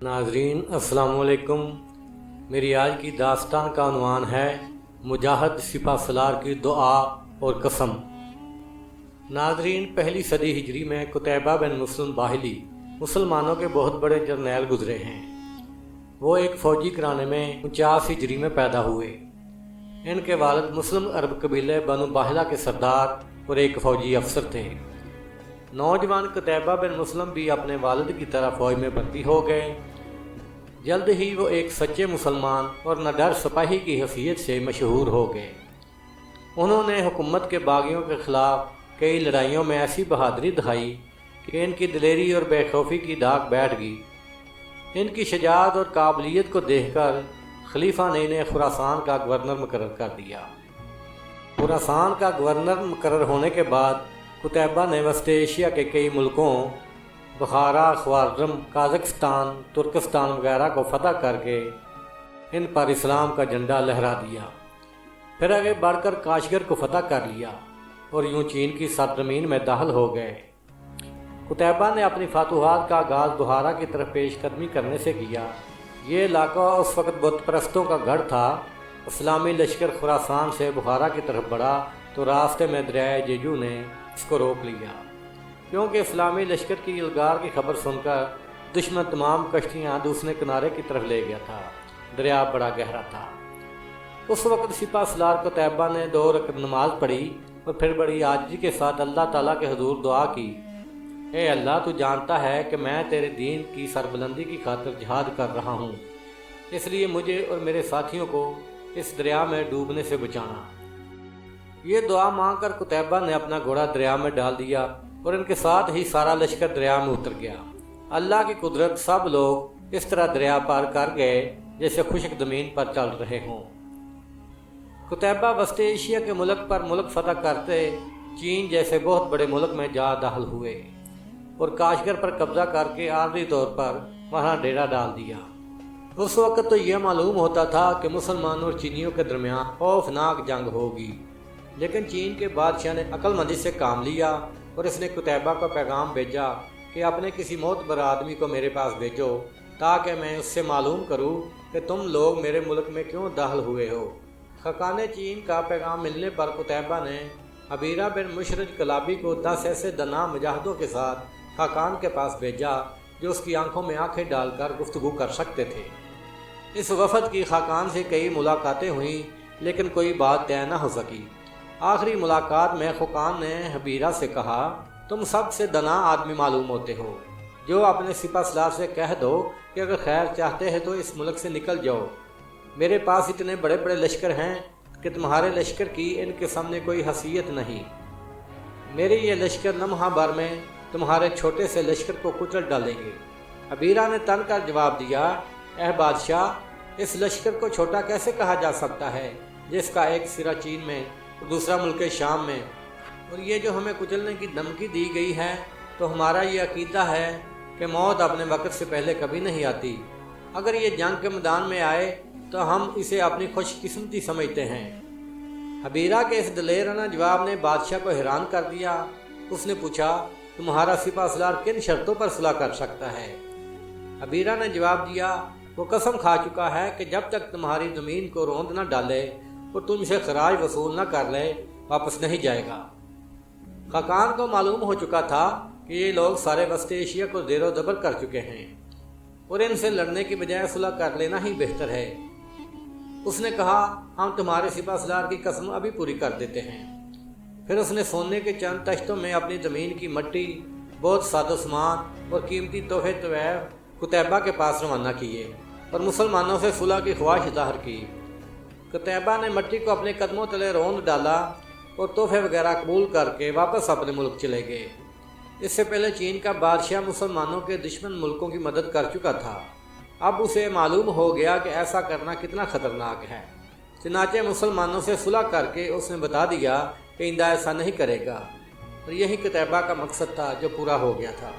ناظرین السلام علیکم۔ میری آج کی داستان کا عنوان ہے مجاہد سپہ سالار کی دعا اور قسم۔ ناظرین، پہلی صدی ہجری میں قتیبہ بن مسلم باہلی مسلمانوں کے بہت بڑے جرنیل گزرے ہیں۔ وہ ایک فوجی گھرانے میں 49 ہجری میں پیدا ہوئے۔ ان کے والد مسلم عرب قبیلے بنو باہلہ کے سردار اور ایک فوجی افسر تھے۔ نوجوان قتیبہ بن مسلم بھی اپنے والد کی طرح فوج میں بھرتی ہو گئے۔ جلد ہی وہ ایک سچے مسلمان اور نڈر سپاہی کی حیثیت سے مشہور ہو گئے۔ انہوں نے حکومت کے باغیوں کے خلاف کئی لڑائیوں میں ایسی بہادری دکھائی کہ ان کی دلیری اور بے خوفی کی داغ بیٹھ گئی۔ ان کی شجاعت اور قابلیت کو دیکھ کر خلیفہ نے انہیں خراسان کا گورنر مقرر کر دیا۔ خراسان کا گورنر مقرر ہونے کے بعد قتیبہ نے وسط ایشیا کے کئی ملکوں بخارا، خوارزم، قازقستان، ترکستان وغیرہ کو فتح کر کے ان پر اسلام کا جھنڈا لہرا دیا۔ پھر آگے بڑھ کر کاشغر کو فتح کر لیا اور یوں چین کی سرزمین میں داخل ہو گئے۔ قتیبہ نے اپنی فتوحات کا آغاز بخارا کی طرف پیش قدمی کرنے سے کیا۔ یہ علاقہ اس وقت بت پرستوں کا گڑھ تھا۔ اسلامی لشکر خراسان سے بخارا کی طرف بڑھا تو راستے میں دریائے جیجو نے اس کو روک لیا، کیونکہ اسلامی لشکر کی الگار کی خبر سن کر دشمن تمام کشتیاں دوسرے کنارے کی طرف لے گیا تھا۔ دریا بڑا گہرا تھا۔ اس وقت سپہ سالار قتیبہ نے 2 رکعت نماز پڑھی اور پھر بڑی عاجزی کے ساتھ اللہ تعالیٰ کے حضور دعا کی، اے اللہ، تو جانتا ہے کہ میں تیرے دین کی سربلندی کی خاطر جہاد کر رہا ہوں، اس لیے مجھے اور میرے ساتھیوں کو اس دریا میں ڈوبنے سے بچانا۔ یہ دعا مانگ کر قتیبہ نے اپنا گھوڑا دریا میں ڈال دیا اور ان کے ساتھ ہی سارا لشکر دریا میں اتر گیا۔ اللہ کی قدرت، سب لوگ اس طرح دریا پار کر گئے جیسے خشک زمین پر چل رہے ہوں۔ قتیبہ وسط ایشیا کے ملک پر ملک فتح کرتے چین جیسے بہت بڑے ملک میں جا داخل ہوئے اور کاشغر پر قبضہ کر کے عارضی طور پر وہاں ڈیرا ڈال دیا۔ اس وقت تو یہ معلوم ہوتا تھا کہ مسلمانوں اور چینیوں کے درمیان خوفناک جنگ ہوگی، لیکن چین کے بادشاہ نے عقل مندی سے کام لیا اور اس نے قتیبہ کو پیغام بھیجا کہ اپنے کسی معتبر آدمی کو میرے پاس بھیجو تاکہ میں اس سے معلوم کروں کہ تم لوگ میرے ملک میں کیوں داخل ہوئے ہو۔ خاقان چین کا پیغام ملنے پر قتیبہ نے حبیرہ بن مشرج کلابی کو 10 ایسے دنا مجاہدوں کے ساتھ خاقان کے پاس بھیجا جو اس کی آنکھوں میں آنکھیں ڈال کر گفتگو کر سکتے تھے۔ اس وفد کی خاقان سے کئی ملاقاتیں ہوئیں لیکن کوئی بات طے نہ ہو سکی۔ آخری ملاقات میں خاقان نے حبیرہ سے کہا، تم سب سے دنا آدمی معلوم ہوتے ہو، جو اپنے سپہ سالار سے کہہ دو کہ اگر خیر چاہتے ہیں تو اس ملک سے نکل جاؤ۔ میرے پاس اتنے بڑے بڑے لشکر ہیں کہ تمہارے لشکر کی ان کے سامنے کوئی حیثیت نہیں۔ میرے یہ لشکر لمحہ بھر میں تمہارے چھوٹے سے لشکر کو کچل ڈالیں گے۔ حبیرہ نے تن کر جواب دیا، اے بادشاہ، اس لشکر کو چھوٹا کیسے کہا جا سکتا ہے جس کا ایک سرا چین میں اور دوسرا ملک شام میں، اور یہ جو ہمیں کچلنے کی دھمکی دی گئی ہے تو ہمارا یہ عقیدہ ہے کہ موت اپنے وقت سے پہلے کبھی نہیں آتی۔ اگر یہ جنگ کے میدان میں آئے تو ہم اسے اپنی خوش قسمتی سمجھتے ہیں۔ حبیرہ کے اس دلیرانہ جواب نے بادشاہ کو حیران کر دیا۔ اس نے پوچھا، تمہارا سپہ سالار کن شرطوں پر صلح کر سکتا ہے؟ حبیرہ نے جواب دیا، وہ قسم کھا چکا ہے کہ جب تک تمہاری زمین کو روند نہ ڈالے اور تم سے خراج وصول نہ کر لے واپس نہیں جائے گا۔ خاقان کو معلوم ہو چکا تھا کہ یہ لوگ سارے وسط ایشیا کو زیر و زبر کر چکے ہیں اور ان سے لڑنے کی بجائے صلح کر لینا ہی بہتر ہے۔ اس نے کہا، ہم تمہارے سپہ سالار کی قسم ابھی پوری کر دیتے ہیں۔ پھر اس نے سونے کے چند تشتوں میں اپنی زمین کی مٹی، بہت ساز و سامان اور قیمتی تحفے طویل قتیبہ کے پاس روانہ کیے اور مسلمانوں سے صلح کی خواہش ظاہر کی۔ قتیبہ نے مٹی کو اپنے قدموں تلے روند ڈالا اور تحفے وغیرہ قبول کر کے واپس اپنے ملک چلے گئے۔ اس سے پہلے چین کا بادشاہ مسلمانوں کے دشمن ملکوں کی مدد کر چکا تھا۔ اب اسے معلوم ہو گیا کہ ایسا کرنا کتنا خطرناک ہے۔ چنانچہ مسلمانوں سے صلح کر کے اس نے بتا دیا کہ آئندہ ایسا نہیں کرے گا، اور یہی قتیبہ کا مقصد تھا جو پورا ہو گیا تھا۔